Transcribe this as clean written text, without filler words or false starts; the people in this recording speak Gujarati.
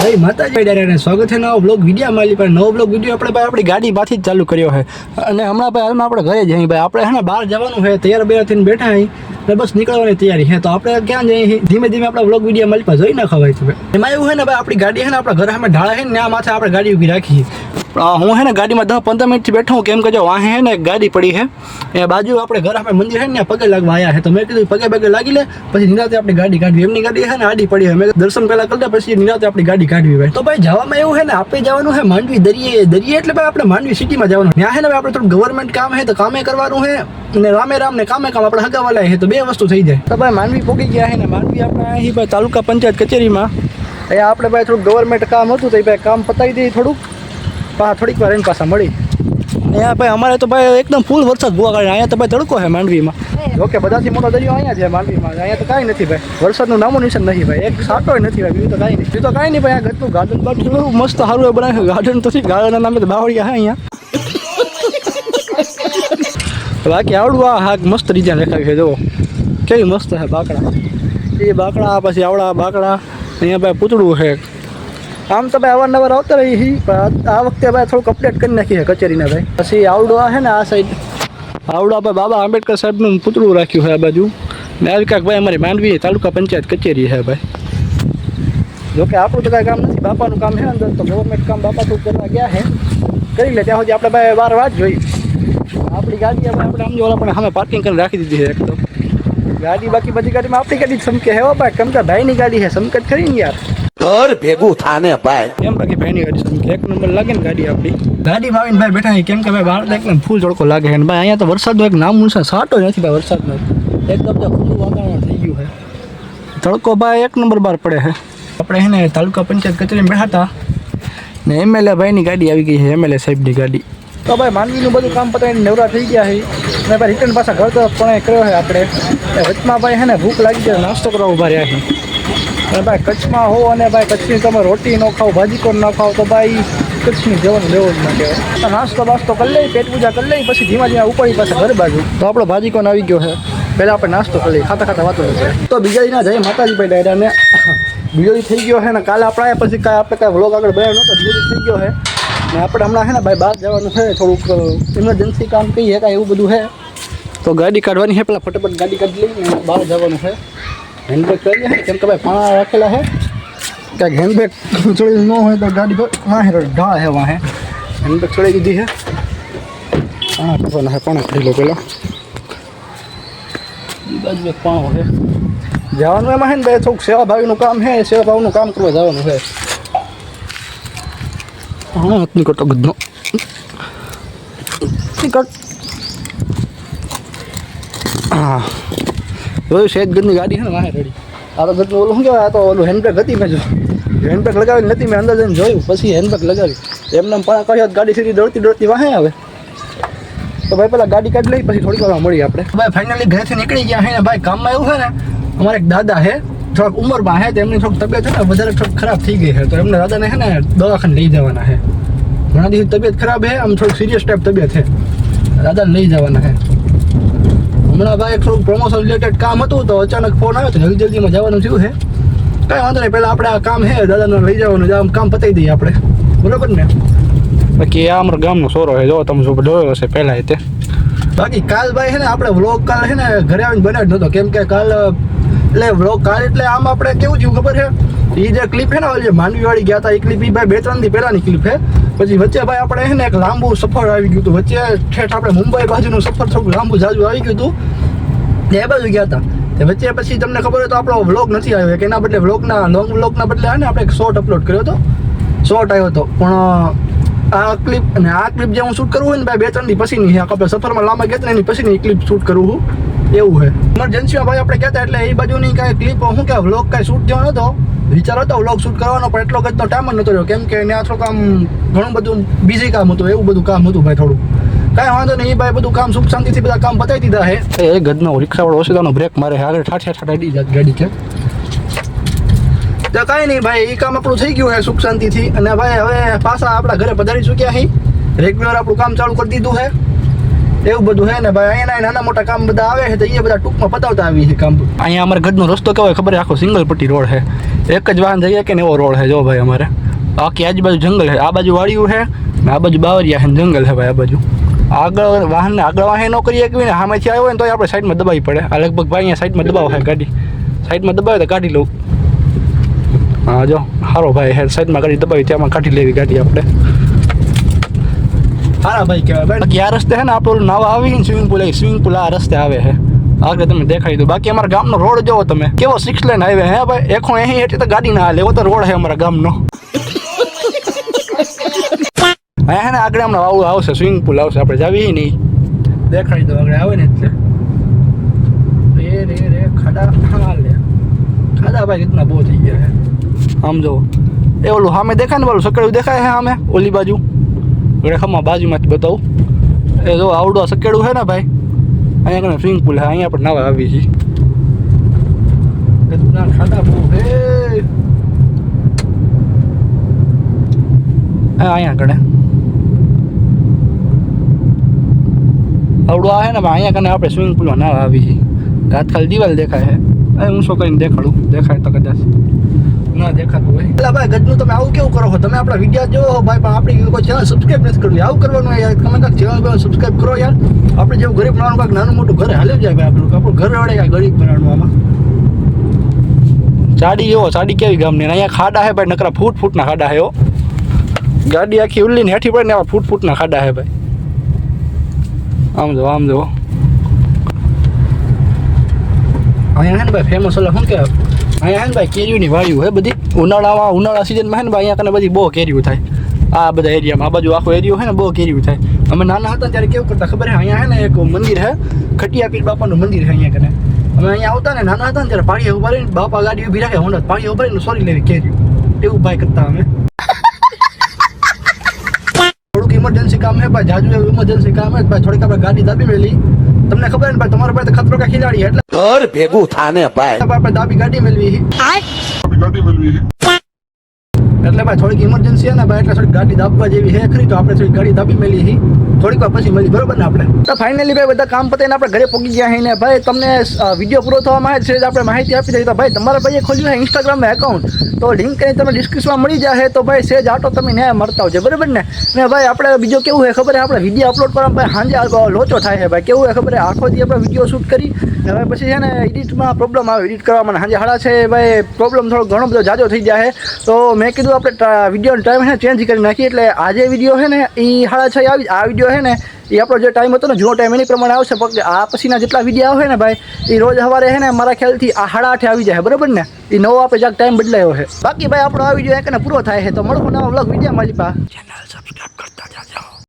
ભાઈ માતાજી ડાયરેક્ટ સ્વાગત છે નવો બ્લોગ વિડીયો માલી પર નવો બ્લોગ વિડીયો આપણે ભાઈ આપણી ગાડી માંથી જ ચાલુ કર્યો છે અને હમણાં ભાઈ હાલમાં આપણે ઘરે જઈએ ભાઈ આપણે હે ને બહાર જવાનું છે તૈયાર બેર થઈને બેઠા અહીં એટલે બસ નીકળવાની તૈયારી છે તો આપણે ક્યાં જઈએ ધીમે ધીમે આપણા બ્લોગ વિડીયો માલી પર જોઈ ના ખવાય છે એમાં એવું છે ને ભાઈ આપણી ગાડી છે ને આપણા ઘરે સામે ઢાળા છે ને આ માથે આપણે ગાડી ઊભી રાખી હું હે ને ગાડીમાં 10-15 મિનિટથી બેઠો હું કેમ કે જો વાહે હે ને એક ગાડી પડી છે એ બાજુ આપણે ઘર આપણે મંદિર છે ને પગે લાગવા આવ્યા છે તો મેં કીધું પગે લાગી લે પછી નિરાતે આપણી ગાડી કાઢવી એમની ગાડી છે ને આડી પડી છે મેં દર્શન પહેલા કરી દે પછી નિરાતે આપણી ગાડી કાઢવી ભાઈ તો ભાઈ જવામાં એવું છે ને આપણે જવાનું છે માંડવી દરિયે એટલે ભાઈ આપણે માંડવી સિટીમાં જવાનું ત્યાં છે ને આપણે થોડું ગવર્મેન્ટ કામ છે તો કામે કરવાનું છે અને રામે રામ ને કામે કામ આપણે હગાવાલા છે તો બે વસ્તુ થઈ જાય તો ભાઈ માંડવી પોગી ગયા છે ને માંડવી આપણે અહીં ભાઈ તાલુકા પંચાયત કચેરીમાં અહીંયા આપણે ભાઈ થોડું ગવર્મેન્ટ કામ હતું તો ભાઈ કામ પતાવી દઈએ થોડુંક થોડીક વાર એની પાછા મળી અહીંયા ભાઈ અમારે તો ભાઈ એકદમ ફૂલ વરસાદ જોવા કારણે અહીંયા તો ભાઈ તડકો છે માંડવીમાં જોકે બધાથી મોટો દરિયો અહીંયા છે માંડવીમાં અહીંયા તો કાંઈ નથી ભાઈ વરસાદનું નામો નિશાન નથી ભાઈ એક સાટો નથી ભાઈ બીજું તો કાંઈ નહીં બીજું તો કાંઈ નહીં ભાઈ આ ઘરનું ગાર્ડન બાર્ડન બહુ મસ્ત સારું બનાવ્યું ગાર્ડન તો ગાર્ડનના નામે તો બાવળિયા છે અહીંયા બાકી આવડું આ હાક મસ્ત ડિઝાઇન દેખાય છે જુઓ કેવી મસ્ત છે બાકડા એ બાકડા પછી આવડા બાકડા અહીંયા ભાઈ પૂતળું છે આમ તો ભાઈ અવારનવાર આવતા રહી પણ આ વખતે ભાઈ થોડુંક અપડેટ કરી નાખી છે કચેરીને ભાઈ પછી આવડો છે ને આ સાઈડ આવડો ભાઈ બાબા આંબેડકર સાહેબનું પૂતળું રાખ્યું છે આ બાજુ ને આવી કાંક ભાઈ અમારી માંડવી તાલુકા પંચાયત કચેરી છે ભાઈ જોકે આપણું તો કાંઈ કામ નથી બાપાનું કામ છે અંદર તો ગવર્મેન્ટ કામ બાપા તો કરવા ગયા છે કરી લે ત્યાં સુધી આપણે ભાઈ વાર વાત જોઈ આપણી ગાડી આપણે આમ જોવા પણ સામે પાર્કિંગ કરીને રાખી દીધી છે એકદમ ગાડી બાકી બધી ગાડીમાં આપણી ગાડી સમકે હે ભાઈ કેમ કે ભાઈની ગાડી છે સમકે જ ખરી ને યાર ઘર ભેગું થાને ભાઈ કેમ બાકી ભાઈની ગાડી સમકે એક નંબર લાગે ને ગાડી આપણી ગાડીમાં આવીને ભાઈ બેઠા કેમ કે ભાઈ બહાર એકદમ ફૂલ તડકો લાગે છે ને ભાઈ અહીંયા તો વરસાદનો એક નામ નિશાન સાટો નથી ભાઈ વરસાદનો એકદમ તો ખુલ્લું વાતાવરણ થઈ ગયું છે તડકો ભાઈ એક નંબર બહાર પડે છે આપણે છે ને તાલુકા પંચાયત કચેરીમાં બેઠા હતા ને એમએલએ ભાઈની ગાડી આવી ગઈ છે એમએલએ સાહેબની ગાડી તો ભાઈ માંડવીનું બધું કામ પતાવીને નવરા થઈ ગયા છે અને ભાઈ રિટર્ન પાછા ઘર તરફ પણ કર્યો છે આપણે વચમાં ભાઈ છે ને ભૂખ લાગી જાય નાસ્તો કરવા ઊભા રહ્યા છે અને ભાઈ કચ્છમાં હો અને ભાઈ કચ્છની તમે રોટી ન ખાઓ ભાજી કોણ ન ખાઓ તો ભાઈ કચ્છની જવાનું લેવો જ ના કહેવાય નાસ્તો બાસ્તો કરી લઈ પેટ પૂજા કરી લઈ પછી ધીમા ધીમા ઉપાડી પાછા ઘર બાજુ તો આપણો ભાજી કોણ આવી ગયો છે પહેલાં આપણે નાસ્તો કરી લઈએ ખાતા ખાતા વાતો નથી તો બીજા દિના જઈએ માતાજી ભાઈ ડાયરાને બીજો થઈ ગયો છે ને કાલે આપણે પછી કાંઈ આપણે કાંઈ વ્લોગ આગળ બનાવ્યો નહોતો બીજો થઈ ગયો છે ને આપણે હમણાં છે ને ભાઈ બહાર જવાનું છે થોડુંક ઇમરજન્સી કામ કહીએ કાંઈ એવું બધું છે તો ગાડી કાઢવાની છે પેલા ફટાફટ ગાડી કાઢી લઈને બહાર જવાનું છે હેન્ડબેગ કરીએ કેમ કે ભાઈ પાણા રાખેલા છે ક્યાંક હેન્ડબેગ ચડી ન હોય તો ગાડી વાહે ઢાળ છે વાહે હેન્ડબેગ ચડી દીધી છે પાણા કાઢવાના છે પાણા કાઢી લો પેલા એ બાજુ એક પાણો છે જવાનું એમાં છે ને ભાઈ થોડુંક સેવાભાવીનું કામ છે સેવાભાવનું કામ કરવા જવાનું છે હા નીકળતો ગધનો નીકળ હા જોયું શેત ગદની ગાડી છે ને વાહે રેડી આ તો ગદનું ઓલું શું કહેવાય આ તો ઓલું હેન્ડબ્રેક હતી મેં જો હેન્ડબ્રેક લગાવી નથી મેં અંદર જઈને જોયું પછી હેન્ડબ્રેક લગાવી એમને પણ કહ્યું ગાડી સીધી દોડતી વાહે આવે તો ભાઈ પેલા ગાડી કાઢી લઈ પછી થોડીક વાર મળીએ આપણે ભાઈ ફાઇનલી ઘરેથી નીકળી ગયા છે ને ભાઈ કામમાં એવું છે ને અમારે એક દાદા છે થોડાક ઉંમરમાં છે તો એમની થોડીક તબિયત છે ને વધારે થોડીક ખરાબ થઈ ગઈ છે તો એમને દાદાને છે ને દવાખાને લઈ જવાના છે ઘણા દિવસ તબિયત ખરાબ છે આમ થોડુંક સિરિયસ ટાઈપ તબિયત છે દાદાને લઈ જવાના છે હમણાં ભાઈ થોડુંક પ્રમોશન રિલેટેડ કામ હતું તો અચાનક ફોન આવ્યો તો જલ્દીમાં જવાનું થયું છે કાંઈ વાંધો નહીં પહેલાં આપણે આ કામ છે દાદાને લઈ જવાનું આમ કામ પતાવી દઈએ આપણે બરાબર ને બાકી આ અમારા ગામનો સોરો છે જો તમે શું જોયો હશે પહેલાં તે બાકી કાલ ભાઈ છે ને આપણે વ્લોગ કાલ છે ને ઘરે આવીને બનાવી નહોતો કેમ કે કાલ એટલે વ્લોગ કાલ એટલે આમ આપણે કેવું થયું ખબર છે એ જે ક્લિપ છે ને જે માંડવીવાળી ગયા હતા એ ક્લિપ એ ભાઈ 2-3 દી પહેલાંની ક્લિપ છે પછી વચ્ચે ભાઈ આપણે છે ને એક લાંબુ સફર આવી ગયું હતું વચ્ચે ઠેઠ આપણે મુંબઈ બાજુનું સફર થોડું લાંબુ જાજુ આવી ગયું હતું ને એ બાજુ ગયા હતા તે વચ્ચે પછી તમને ખબર હોય તો આપણો વ્લોગ નથી આવ્યો કે એના બદલે લોંગ વ્લોગના બદલે ને આપણે એક શોર્ટ અપલોડ કર્યો હતો શોર્ટ આવ્યો હતો પણ આ ક્લિપ જે હું શૂટ કરવું હોય ને ભાઈ 2-3 દી પછીની આપણે સફરમાં લાંબા ગયા એની પછીની ક્લિપ શૂટ કરવું એવું છે ઇમરજન્સીમાં ભાઈ આપણે કહેતા એટલે એ બાજુની કાંઈ ક્લિપ શું કે વ્લોગ કાંઈ શૂટ થયો નહોતો વિચાર હતો વ્લોગ શૂટ કરવાનો પણ એટલો ગજનો ટાઈમ જ નહોતો રહ્યો કેમ કે ત્યાં થોડું કામ ઘણું બધું બીજી કામ હતું એવું બધું કામ હતું ભાઈ થોડું કાંઈ વાંધો નહીં એ ભાઈ બધું કામ સુખ શાંતિથી બધા કામ પતાવી દીધા છે એ ગજનો રિક્ષાવાળો ઓછીદાનો બ્રેક મારે આગળ ઠાઠ અડી જાત ગાડી છે તો કાંઈ નહીં ભાઈ એ કામ આપણું થઈ ગયું છે સુખ શાંતિથી અને ભાઈ હવે પાછા આપણા ઘરે પધારી ચૂક્યા છીએ રેગ્યુલર આપણું કામ ચાલુ કરી દીધું છે એવું બધું હે ને ભાઈ. અહીંયા નાના મોટા કામ બધા આવે છે તો એ બધા ટૂંકમાં પતાવતા આવી છે કામ. અહીંયા અમારા ઘરનો રસ્તો કેવો ખબર છે? આખો સિંગલ પટ્ટી રોડ છે, એક જ વાહન જઈએ કે ને એવો રોડ છે. જો ભાઈ અમારે આખી આજુબાજુ જંગલ છે, આ બાજુ વાડિયું છે ને આ બાજુ બાવરિયા છે, જંગલ છે ભાઈ. આ બાજુ આગળ વાહનને આગળ વાહન ન કરીએ કે ને સામેથી આવ્યો હોય ને તો આપણે સાઈડમાં દબાવી પડે. આ લગભગ ભાઈ અહીંયા સાઈડમાં દબાવ છે ગાડી, સાઈડમાં દબાવે તો કાઢી લઉં. હા જો સારો ભાઈ હે, સાઈડમાં ગાડી દબાવી ત્યાંમાં કાઢી લેવી ગાડી આપણે. હારા ભાઈ કહેવાય ભાઈ. બાકી આ રસ્તે છે ને આપણે નવા આવી ને સ્વિમિંગ પુલ આ રસ્તે આવે છે. આગળ તમે દેખાડી દો. બાકી અમારા ગામનો રોડ જોવો તમે, કેવો 6 લેન હાઈવે હે ભાઈ. 180 એટલે તો ગાડી ના હાલે એવો તો રોડ છે અમારા ગામનો. અહીંયા ને આગળ હમણાં આવું આવશે, સ્વિમિંગ પુલ આવશે, આપણે જાવી નહીં. દેખાડી દો આગળ આવે ને એટલે રે ખાડા. હા લે ખાડા ભાઈ કેટલા બહુ થઈ ગયા છે. આમ જો એ ઓલું સામે દેખાય ને, ઓલું સકેડું દેખાય છે સામે ઓલી બાજુ. ખમા બાજુમાંથી બતાવું. એ જો આવડું સકેડું છે ને ભાઈ, અહીંયા કને સ્વિમિંગ પુલ છે, અહીંયા પણ નાવા આવી છે. કેટલા ખાડા બહુ હે અહીંયા કને આવડું આવે ને ભાઈ. અહીંયા કને આપણે સ્વિમિંગ પુલમાં નાવા આવી છે. હાથ ખાલી દિવાલ દેખાય છે. હું શું કરીને દેખાડું, દેખાય તો કદાચ ના દેખાતું હોય. એટલે ભાઈ ગજનું તમે આવું કેવું કરો છો? તમે આપણા વિડીયો જોવો ભાઈ પણ આપણી કોઈ ચેનલ સબસ્ક્રાઈબ નથી કરવી. આવું કરવાનું યાર. તમે કાંઈક ચેનલ સબસ્ક્રાઈબ કરો યાર. આપણે જેવું ગરીબ બનાવવાનું કાંઈક નાનું મોટું ઘરે હાલી જાય ભાઈ. આપણું ઘર વડે યાર ગરીબ બનાવવાનું. આમાં ચાડી જેવો, ચાડી કેવી ગામની. અહીંયા ખાડા હે ભાઈ, નકરા ફૂટના ખાડા હે. ગાડી આખી ઉલ્લીને હેઠી પડે ને આવા ફૂટના ખાડા હે ભાઈ. આમ જો અહીંયા હે ને ભાઈ ફેમસ ઓલા શું કહેવાય, અહીંયા હે ને ભાઈ કેરીઓની વાડીઓ હે બધી. ઉનાળા સિઝનમાં હે ને ભાઈ અહીંયા કને બધી બહુ કેરીઓ થાય. આ બધા એરિયામાં, આ બાજુ આખો એરિયો હે ને બહુ કેરીઓ થાય. અમે નાના હતા ત્યારે કેવું કરતા ખબર હે? અહીંયા હે ને એક મંદિર હે, ખટિયા પીર બાપાનું મંદિર હે અહીંયા કને. અમે અહીંયા આવતા ને નાના હતા ને ત્યારે પાણીએ ઉભારીને બાપા ગાડી ઊભી રાખે, હોન્ડા પાણી ઉભારીને સોરી લેવી કેરીઓ. એવું ભાઈ કરતા અમે. થોડુંક ઇમરજન્સી કામ હે ભાઈ, જાજુ એવું ઇમરજન્સી કામ હે ભાઈ. થોડીક આપણે ગાડી દાબી મેલી. તમને ખબર ને ભાઈ, તમારા પાસે ખતરો કા ખિલાડી એટલે ઘર ભેગું થાને ભાઈ. આપણે દાબી ગાડી મેળવી એટલે ભાઈ થોડીક ઇમરજન્સી હે ને ભાઈ, એટલે થોડીક ગાડી દાબવા જેવી હે ખરી. તો આપણે થોડીક ગાડી દાબી મેલી હી, થોડીક વાર પછી મળી, બરોબર ને? આપણે તો ફાઇનલી ભાઈ બધા કામ પતાવીને આપણે ઘરે પહોંચી ગયા હે ને ભાઈ. તમને વિડીયો પૂરો થવામાં છે આપણે માહિતી આપી દઈએ. તો ભાઈ તમારા ભાઈએ ખોલ્યું છે ઇન્સ્ટાગ્રામમાં એકાઉન્ટ, તો લિંક કરીને તમે ડિસ્ક્રિપ્શનમાં મળી જાય. તો ભાઈ સેજ આટો તમે ન્યાય મળતા આવજો, બરોબર ને? ને ભાઈ આપણે બીજો કેવું છે ખબર? આપણે વિડીયો અપલોડ કરવામાં ભાઈ સાંજે લોચો થાય છે ભાઈ. કેવું છે ખબર? આખો દી આપણે વિડીયો શૂટ કરી ને ભાઈ પછી છે ને એડિટમાં પ્રોબ્લેમ આવે. એડિટ કરવામાં સાંજે હાડા છે ભાઈ, પ્રોબ્લેમ થોડો ઘણો બધો જાજો થઈ જાય છે. તો મેં કીધું આપણે વિડીયોનો ટાઈમ છે ને ચેન્જ કરી નાખી. એટલે આજે વિડીયો છે ને એ 6:30 આવી. આ વિડીયો છે ને એ આપણો જે ટાઈમ હતો ને જૂનો ટાઈમ એની પ્રમાણે આવશે. પણ આ પછીના જેટલા વિડીયો આવે ને ભાઈ એ રોજ સવારે છે ને મારા ખ્યાલથી આ 8:30 આવી જાય, બરોબર ને? એ નવો આપણે જ્યાંક ટાઈમ બદલાયો છે. બાકી ભાઈ આપણો આ વિડીયો એક ને પૂરો થાય છે. તો મળવું નવા વ્લોગ વિડીયો મારી પાસે.